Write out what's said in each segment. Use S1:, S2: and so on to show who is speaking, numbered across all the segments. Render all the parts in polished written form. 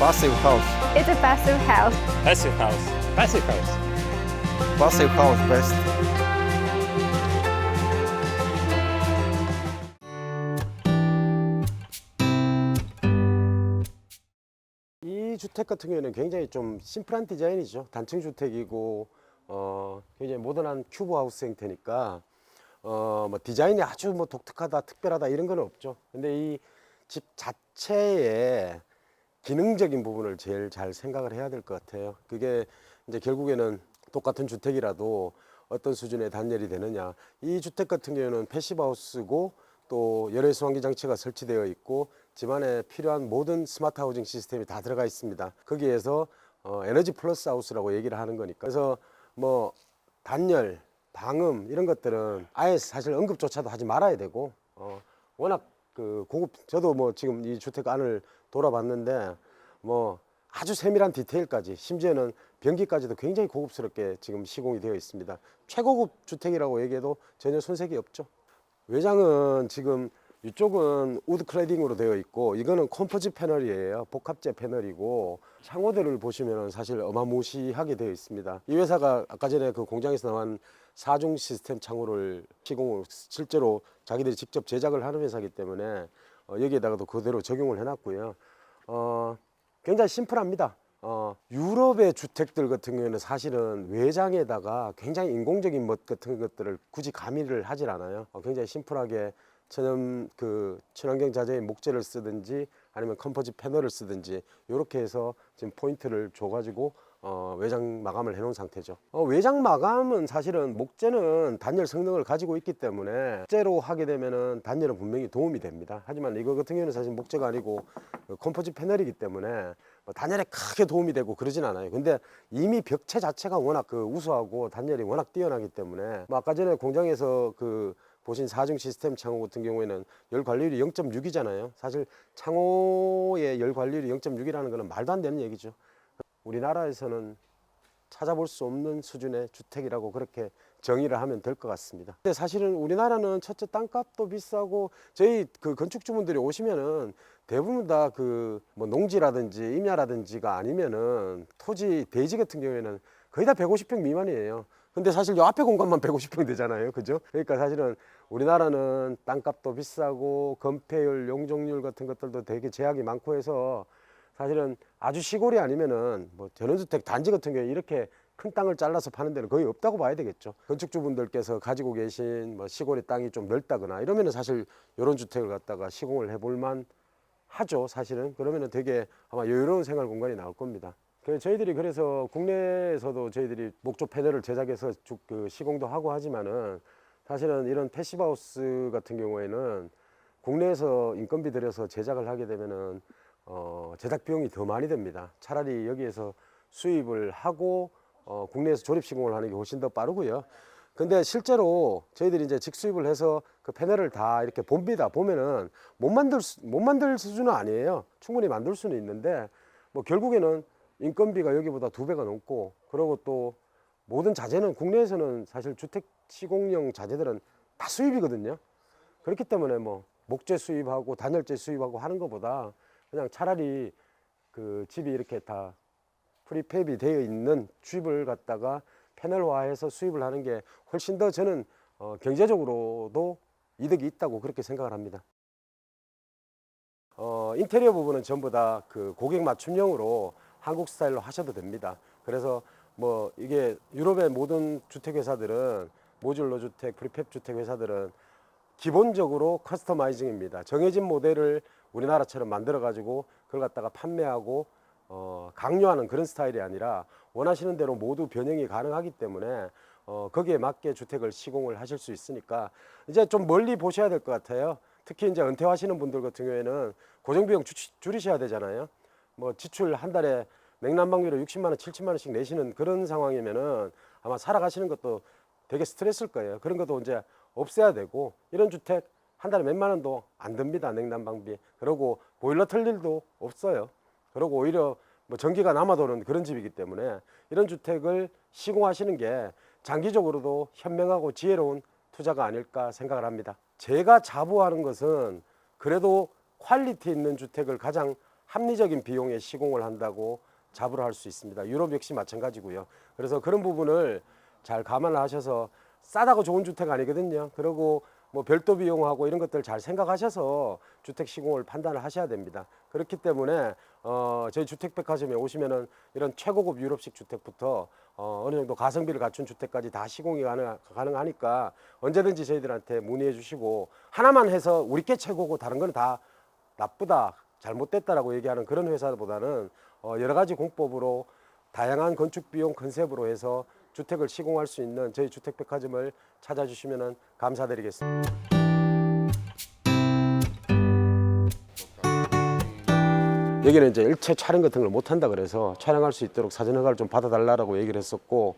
S1: Passive house.
S2: It's a passive house.
S3: Passive house. Passive house.
S1: Passive house best. 이 주택 같은 경우에는 굉장히 좀 심플한 디자인이죠. 단층 주택이고 굉장히 모던한 큐브 하우스 형태니까 뭐 디자인이 아주 뭐 독특하다, 특별하다 이런 건 없죠. 근데 이 집 자체의 기능적인 부분을 제일 잘 생각을 해야 될 것 같아요. 그게 이제 결국에는 똑같은 주택이라도 어떤 수준의 단열이 되느냐. 이 주택 같은 경우는 패시브 하우스고 또 열외 환기 장치가 설치되어 있고 집안에 필요한 모든 스마트 하우징 시스템이 다 들어가 있습니다. 거기에서 에너지 플러스 하우스라고 얘기를 하는 거니까. 그래서 뭐 단열, 방음 이런 것들은 아예 사실 언급조차도 하지 말아야 되고 워낙 그 고급, 저도 뭐 지금 이 주택 안을 돌아봤는데 뭐 아주 세밀한 디테일까지, 심지어는 변기까지도 굉장히 고급스럽게 지금 시공이 되어 있습니다. 최고급 주택이라고 얘기해도 전혀 손색이 없죠. 외장은 지금 이쪽은 우드 클래딩으로 되어 있고 이거는 컴포짓 패널이에요. 복합재 패널이고 창호들을 보시면 사실 어마무시하게 되어 있습니다. 이 회사가 아까 전에 그 공장에서 나온 4중 시스템 창호를 시공을 실제로 자기들이 직접 제작을 하는 회사이기 때문에 여기에다가도 그대로 적용을 해놨고요. 굉장히 심플합니다. 유럽의 주택들 같은 경우에는 사실은 외장에다가 굉장히 인공적인 멋 같은 것들을 굳이 가미를 하질 않아요. 굉장히 심플하게 친환경 자재의 목재를 쓰든지 아니면 컴포짓 패널을 쓰든지 이렇게 해서 지금 포인트를 줘가지고 외장 마감을 해놓은 상태죠. 외장 마감은 사실은 목재는 단열 성능을 가지고 있기 때문에 목재로 하게 되면은 단열은 분명히 도움이 됩니다. 하지만 이거 같은 경우는 사실 목재가 아니고 컴포짓 패널이기 때문에 단열에 크게 도움이 되고 그러진 않아요. 근데 이미 벽체 자체가 워낙 우수하고 단열이 워낙 뛰어나기 때문에 아까 전에 공장에서 보신 4중 시스템 창호 같은 경우에는 열 관리율이 0.6이잖아요. 사실 창호의 열 관리율이 0.6이라는 것은 말도 안 되는 얘기죠. 우리나라에서는 찾아볼 수 없는 수준의 주택이라고 그렇게 정의를 하면 될 것 같습니다. 근데 사실은 우리나라는 첫째 땅값도 비싸고 저희 건축주분들이 오시면은 대부분 다 뭐 농지라든지 임야라든지가 아니면은 토지 대지 같은 경우에는 거의 다 150평 미만이에요. 근데 사실 요 앞에 공간만 150평 되잖아요. 그죠? 그러니까 사실은 우리나라는 땅값도 비싸고 건폐율, 용적률 같은 것들도 되게 제약이 많고 해서 사실은 아주 시골이 아니면은 뭐 전원주택 단지 같은 경우에 이렇게 큰 땅을 잘라서 파는 데는 거의 없다고 봐야 되겠죠. 건축주분들께서 가지고 계신 뭐 시골의 땅이 좀 넓다거나 이러면은 사실 이런 주택을 갖다가 시공을 해볼만 하죠. 사실은 그러면은 되게 아마 여유로운 생활 공간이 나올 겁니다. 저희들이 그래서 국내에서도 저희들이 목조 패널을 제작해서 시공도 하고 하지만은 사실은 이런 패시브 하우스 같은 경우에는 국내에서 인건비 들여서 제작을 하게 되면은 제작 비용이 더 많이 듭니다. 차라리 여기에서 수입을 하고 국내에서 조립 시공을 하는 게 훨씬 더 빠르고요. 근데 실제로 저희들이 이제 직수입을 해서 그 패널을 다 이렇게 봅니다. 보면은 못 만들 수준은 아니에요. 충분히 만들 수는 있는데 뭐 결국에는 인건비가 여기보다 2배가 넘고, 그리고 또 모든 자재는 국내에서는 사실 주택 시공용 자재들은 다 수입이거든요. 그렇기 때문에 뭐 목재 수입하고 단열재 수입하고 하는 것보다 그냥 차라리 집이 이렇게 다 프리팹이 되어 있는 집을 갖다가 패널화해서 수입을 하는 게 훨씬 더 저는 경제적으로도 이득이 있다고 그렇게 생각을 합니다. 인테리어 부분은 전부 다 고객 맞춤형으로 한국 스타일로 하셔도 됩니다. 그래서 뭐 이게 유럽의 모든 주택 회사들은 모듈러 주택, 프리팹 주택 회사들은 기본적으로 커스터마이징입니다. 정해진 모델을 우리나라처럼 만들어 가지고 그걸 갖다가 판매하고 강요하는 그런 스타일이 아니라 원하시는 대로 모두 변형이 가능하기 때문에 거기에 맞게 주택을 시공을 하실 수 있으니까 이제 좀 멀리 보셔야 될 것 같아요. 특히 이제 은퇴하시는 분들 같은 경우에는 고정비용 줄이셔야 되잖아요. 뭐 지출 한 달에 냉난방비로 60만 원, 70만 원씩 내시는 그런 상황이면은 아마 살아가시는 것도 되게 스트레스일 거예요. 그런 것도 이제 없애야 되고, 이런 주택 한 달에 몇만 원도 안 듭니다. 냉난방비. 그리고 보일러 틀 일도 없어요. 그리고 오히려 뭐 전기가 남아도는 그런 집이기 때문에 이런 주택을 시공하시는 게 장기적으로도 현명하고 지혜로운 투자가 아닐까 생각을 합니다. 제가 자부하는 것은 그래도 퀄리티 있는 주택을 가장 합리적인 비용에 시공을 한다고 자부를 할 수 있습니다. 유럽 역시 마찬가지고요. 그래서 그런 부분을 잘 감안하셔서 싸다고 좋은 주택 아니거든요. 그리고 뭐 별도 비용하고 이런 것들 잘 생각하셔서 주택 시공을 판단을 하셔야 됩니다. 그렇기 때문에 저희 주택백화점에 오시면은 이런 최고급 유럽식 주택부터 어느 정도 가성비를 갖춘 주택까지 다 시공이 가능하니까 언제든지 저희들한테 문의해 주시고, 하나만 해서 우리 게 최고고 다른 거는 다 나쁘다, 잘못됐다라고 얘기하는 그런 회사보다는 여러 가지 공법으로 다양한 건축 비용 컨셉으로 해서 주택을 시공할 수 있는 저희 주택백화점을 찾아주시면 감사드리겠습니다. 여기는 이제 일체 촬영 같은 걸 못 한다 그래서 촬영할 수 있도록 사전 허가를 좀 받아달라고 얘기를 했었고,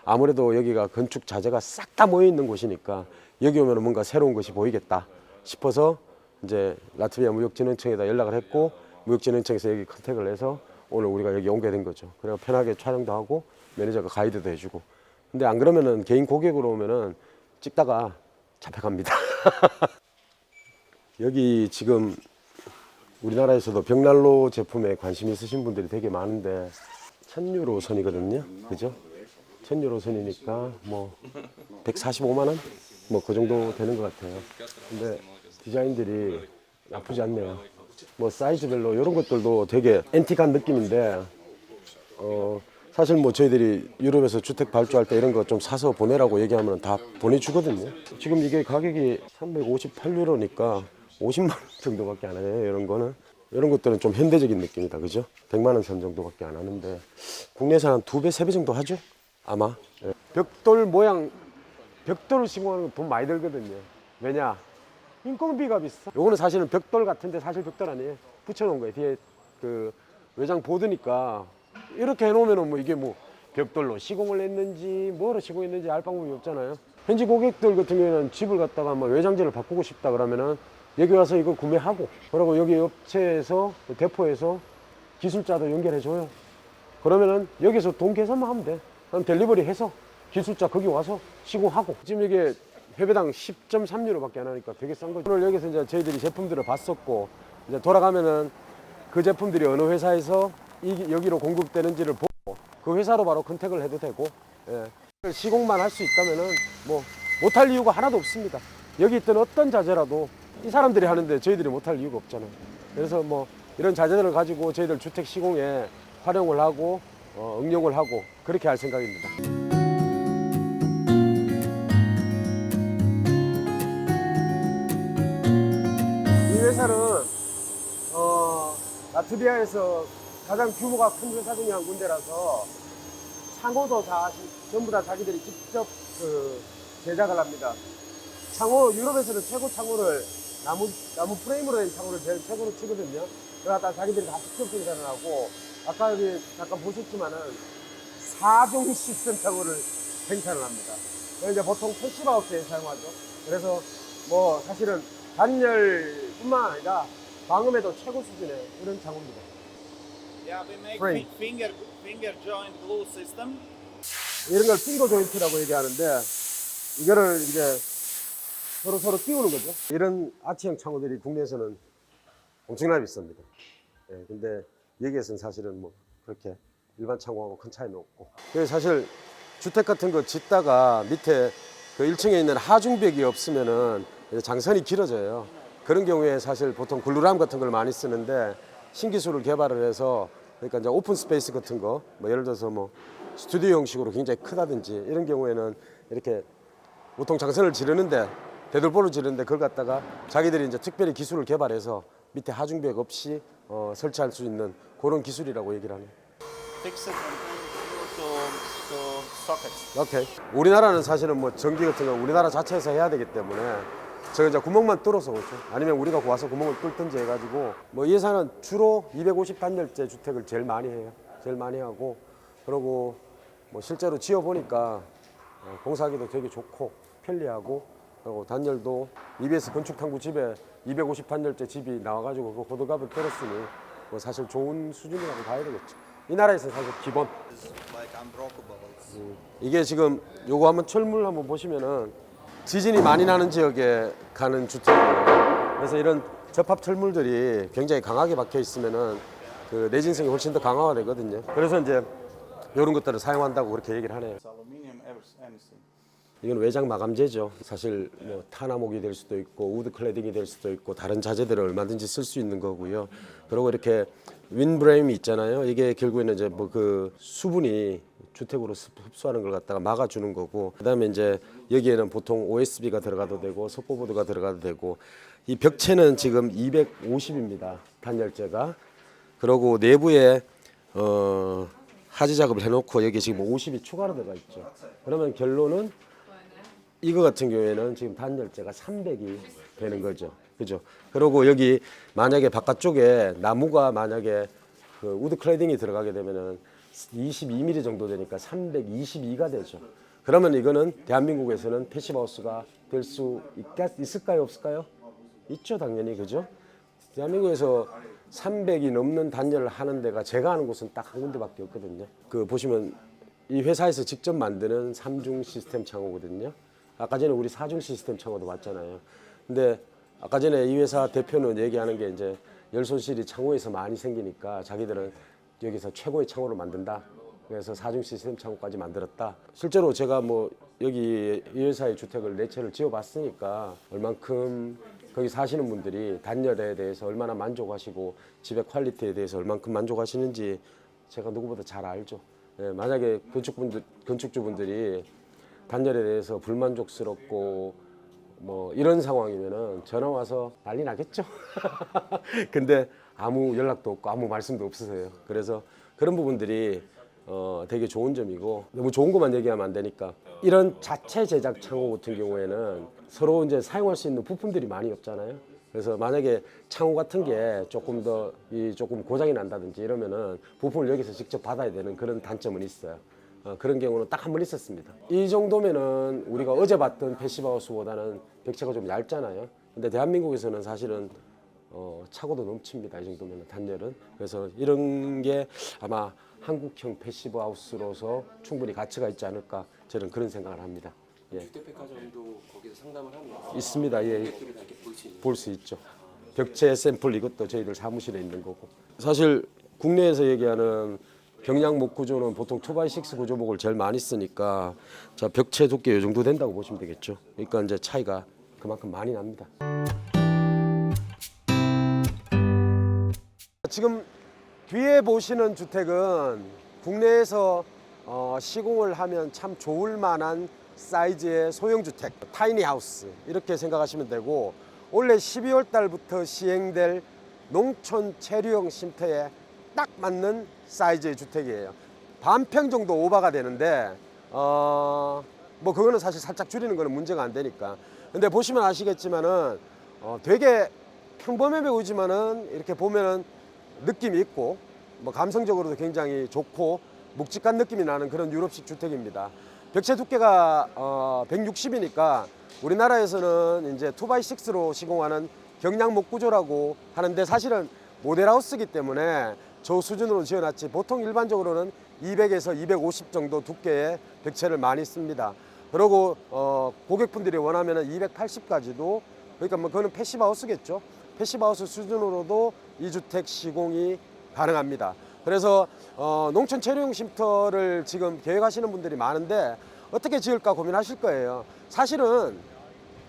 S1: 아무래도 여기가 건축 자재가 싹 다 모여 있는 곳이니까 여기 오면 뭔가 새로운 것이 보이겠다 싶어서 이제 라트비아 무역진흥청에다 연락을 했고, 무역진흥청에서 여기 컨택을 해서 오늘 우리가 여기 오게 된 거죠. 그래서 편하게 촬영도 하고 매니저가 가이드도 해주고. 근데 안 그러면은 개인 고객으로 오면은 찍다가 잡혀갑니다. 여기 지금 우리나라에서도 벽난로 제품에 관심 있으신 분들이 되게 많은데 1000유로 선이거든요. 그죠? 1000유로 선이니까 뭐 145만 원? 뭐 그 정도 되는 것 같아요. 근데 디자인들이 나쁘지 않네요. 뭐 사이즈별로 이런 것들도 되게 앤틱한 느낌인데 사실 뭐 저희들이 유럽에서 주택 발주할 때 이런 거 좀 사서 보내라고 얘기하면 다 보내주거든요. 지금 이게 가격이 358유로니까 50만 원 정도밖에 안 해요. 이런 거는. 이런 것들은 좀 현대적인 느낌이다. 그죠? 100만 원 선 정도밖에 안 하는데 국내에서 한 2배, 3배 정도 하죠? 아마. 예. 벽돌 모양, 벽돌을 시공하는 건 돈 많이 들거든요. 왜냐? 인건비가 비싸. 요거는 사실은 벽돌 같은데 사실 벽돌 아니에요. 붙여놓은 거예요. 뒤에 그 외장 보드니까 이렇게 해놓으면 뭐 이게 뭐 벽돌로 시공을 했는지 뭐로 시공했는지 알 방법이 없잖아요. 현지 고객들 같은 경우에는 집을 갖다가 뭐 외장재를 바꾸고 싶다 그러면은 여기 와서 이거 구매하고, 그리고 여기 업체에서 대포에서 기술자도 연결해줘요. 그러면은 여기서 돈 계산만 하면 돼. 그럼 델리버리 해서 기술자 거기 와서 시공하고. 지금 이게 회배당 10.3유로밖에 안 하니까 되게 싼 거죠. 오늘 여기서 이제 저희들이 제품들을 봤었고, 이제 돌아가면은 그 제품들이 어느 회사에서 여기로 공급되는지를 보고 그 회사로 바로 컨택을 해도 되고, 예. 시공만 할 수 있다면은 뭐 못할 이유가 하나도 없습니다. 여기 있던 어떤 자재라도 이 사람들이 하는데 저희들이 못할 이유가 없잖아요. 그래서 뭐 이런 자재들을 가지고 저희들 주택 시공에 활용을 하고 응용을 하고 그렇게 할 생각입니다. 이 회사는 라트비아에서 가장 규모가 큰 회사 중에 한 군데라서 창호도 다 전부 다 자기들이 직접 제작을 합니다. 창호, 유럽에서는 최고 창호를 나무 프레임으로 된 창호를 제일 최고로 치거든요. 그러다 자기들이 다 직접 생산을 하고, 아까 여기 잠깐 보셨지만은 4종 시스템 창호를 생산을 합니다. 그래서 이제 보통 패시브하우스에 사용하죠. 그래서 뭐 사실은 단열뿐만 아니라 방음에도 최고 수준의 그런 창호입니다.
S2: Yeah, we make
S1: Frame.
S2: finger joint glue system.
S1: 이런 걸 핑거 조인트라고 얘기하는데, 이거를 이제 서로 끼우는 거죠. 이런 아치형 창호들이 국내에서는 엄청나게 비쌉니다. 예, 근데 여기에서는 사실은 뭐 그렇게 일반 창호하고 큰 차이는 없고. 그래서 사실 주택 같은 거 짓다가 밑에 그 1층에 있는 하중벽이 없으면은 장선이 길어져요. 그런 경우에 사실 보통 글루람 같은 걸 많이 쓰는데, 신기술을 개발을 해서, 그러니까 이제 오픈 스페이스 같은 거, 뭐 예를 들어서 뭐 스튜디오 형식으로 굉장히 크다든지 이런 경우에는 이렇게 보통 장선을 지르는데, 대들보를 지르는데 그걸 갖다가 자기들이 이제 특별히 기술을 개발해서 밑에 하중벽 없이 설치할 수 있는 그런 기술이라고 얘기를 하네요.
S2: Fix it and to sockets.
S1: 오케이. 우리나라는 사실은 뭐 전기 같은 거 우리나라 자체에서 해야 되기 때문에 저희 이제 구멍만 뚫어서 오죠. 아니면 우리가 와서 구멍을 뚫든지 해가지고, 뭐 이 회사는 주로 250 단열재 주택을 제일 많이 해요. 제일 많이 하고, 그리고 뭐 실제로 지어 보니까 공사하기도 되게 좋고 편리하고, 그리고 단열도 EBS 건축탐구 집에 250 단열재 집이 나와가지고 그 호들갑을 떨었으니 뭐 사실 좋은 수준이라고 봐야 되겠죠. 이 나라에서 사실 기본.
S2: Like unbreakables.
S1: 이게 지금 요거 한번 철물 한번 보시면은 지진이 많이 나는 지역에 가는 주택이에요. 그래서 이런 접합 철물들이 굉장히 강하게 박혀 있으면은 그 내진성이 훨씬 더 강화가 되거든요. 그래서 이제 이런 것들을 사용한다고 그렇게 얘기를 하네요.
S2: It's aluminum, anything.
S1: 이건 외장 마감재죠. 사실 뭐 타나목이 될 수도 있고 우드 클래딩이 될 수도 있고 다른 자재들을 얼마든지 쓸 수 있는 거고요. 그리고 이렇게 윈브레임이 있잖아요. 이게 결국에는 이제 뭐 그 수분이 주택으로 흡수하는 걸 갖다가 막아주는 거고, 그다음에 이제 여기에는 보통 OSB가 들어가도 되고 석고보드가 들어가도 되고, 이 벽체는 지금 250입니다. 단열재가. 그리고 내부에 하지 작업을 해놓고 여기 지금 50이 추가로 들어가 있죠. 그러면 결론은 이거 같은 경우에는 지금 단열재가 300이 되는 거죠. 그죠? 그리고 여기 만약에 바깥쪽에 나무가 만약에 그 우드 클래딩이 들어가게 되면은 22mm 정도 되니까 322가 되죠. 그러면 이거는 대한민국에서는 패시브하우스가 될 수 있을까요? 없을까요? 있죠, 당연히. 그죠? 대한민국에서 300이 넘는 단열을 하는 데가 제가 아는 곳은 딱 한 군데밖에 없거든요. 그 보시면 이 회사에서 직접 만드는 3중 시스템 창호거든요. 아까 전에 우리 4중 시스템 창호도 봤잖아요. 근데 아까 전에 이 회사 대표는 얘기하는 게 이제 열 손실이 창호에서 많이 생기니까 자기들은 여기서 최고의 창호를 만든다. 그래서 4중 시스템 창호까지 만들었다. 실제로 제가 뭐 여기 이 회사의 주택을 4채를 지어봤으니까 얼만큼 거기 사시는 분들이 단열에 대해서 얼마나 만족하시고 집의 퀄리티에 대해서 얼만큼 만족하시는지 제가 누구보다 잘 알죠. 예, 만약에 건축주분들이 단열에 대해서 불만족스럽고 뭐 이런 상황이면은 전화 와서 난리 나겠죠. 근데 아무 연락도 없고 아무 말씀도 없으세요. 그래서 그런 부분들이 되게 좋은 점이고, 너무 좋은 것만 얘기하면 안 되니까, 이런 자체 제작 창호 같은 경우에는 서로 이제 사용할 수 있는 부품들이 많이 없잖아요. 그래서 만약에 창호 같은 게 조금 더 조금 고장이 난다든지 이러면은 부품을 여기서 직접 받아야 되는 그런 단점은 있어요. 그런 경우는 딱 한 번 있었습니다. 이 정도면은 우리가 어제 봤던 패시브하우스보다는 벽체가 좀 얇잖아요. 근데 대한민국에서는 사실은 차고도 넘칩니다. 이 정도면 단열은. 그래서 이런 게 아마 한국형 패시브하우스로서 충분히 가치가 있지 않을까, 저는 그런 생각을 합니다. 예.
S4: 주택백화점도 거기서 상담을 하면
S1: 있습니다. 예. 볼 수 있죠. 벽체 샘플 이것도 저희들 사무실에 있는 거고. 사실 국내에서 얘기하는 경량 목 구조는 보통 2x6 구조목을 제일 많이 쓰니까, 자, 벽체 두께 이 정도 된다고 보시면 되겠죠. 그러니까 이제 차이가 그만큼 많이 납니다. 지금 뒤에 보시는 주택은 국내에서 시공을 하면 참 좋을 만한 사이즈의 소형주택, 타이니하우스 이렇게 생각하시면 되고, 올해 12월 달부터 시행될 농촌 체류형 쉼터에 딱 맞는 사이즈의 주택이에요. 반평 정도 오버가 되는데 뭐 그거는 사실 살짝 줄이는 거는 문제가 안 되니까. 근데 보시면 아시겠지만은 되게 평범해 보이지만은 이렇게 보면은 느낌이 있고 뭐 감성적으로도 굉장히 좋고 묵직한 느낌이 나는 그런 유럽식 주택입니다. 벽체 두께가 160이니까 우리나라에서는 이제 2x6로 시공하는 경량목 구조라고 하는데, 사실은 모델하우스이기 때문에 저 수준으로 지어놨지, 보통 일반적으로는 200에서 250 정도 두께의 벽체를 많이 씁니다. 그리고 고객분들이 원하면 280까지도, 그러니까 뭐 그거는 패시브하우스겠죠. 패시브하우스 수준으로도 이 주택 시공이 가능합니다. 그래서 농촌 체류형 쉼터를 지금 계획하시는 분들이 많은데 어떻게 지을까 고민하실 거예요. 사실은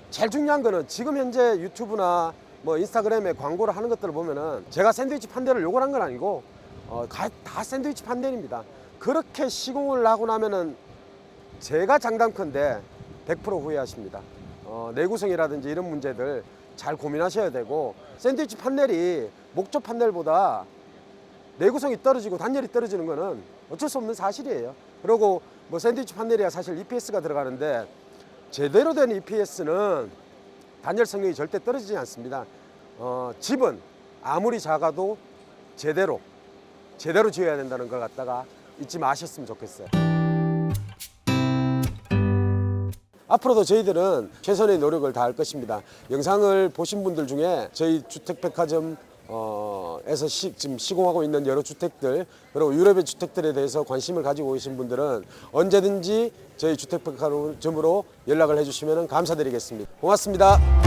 S1: 제일 중요한 거는 지금 현재 유튜브나 뭐 인스타그램에 광고를 하는 것들을 보면은 제가 샌드위치 판넬을 요구를 한 건 아니고 다 샌드위치 판넬입니다. 그렇게 시공을 하고 나면은 제가 장담컨대 100% 후회하십니다. 내구성이라든지 이런 문제들 잘 고민하셔야 되고, 샌드위치 판넬이 목조 판넬보다 내구성이 떨어지고 단열이 떨어지는 거는 어쩔 수 없는 사실이에요. 그리고 뭐 샌드위치 판넬이야 사실 EPS가 들어가는데, 제대로 된 EPS는 단열 성능이 절대 떨어지지 않습니다. 집은 아무리 작아도 제대로 지어야 된다는 걸 갖다가 잊지 마셨으면 좋겠어요. 앞으로도 저희들은 최선의 노력을 다할 것입니다. 영상을 보신 분들 중에 저희 주택백화점 에서 지금 시공하고 있는 여러 주택들, 그리고 유럽의 주택들에 대해서 관심을 가지고 계신 분들은 언제든지 저희 주택백화점으로 연락을 해주시면 감사드리겠습니다. 고맙습니다.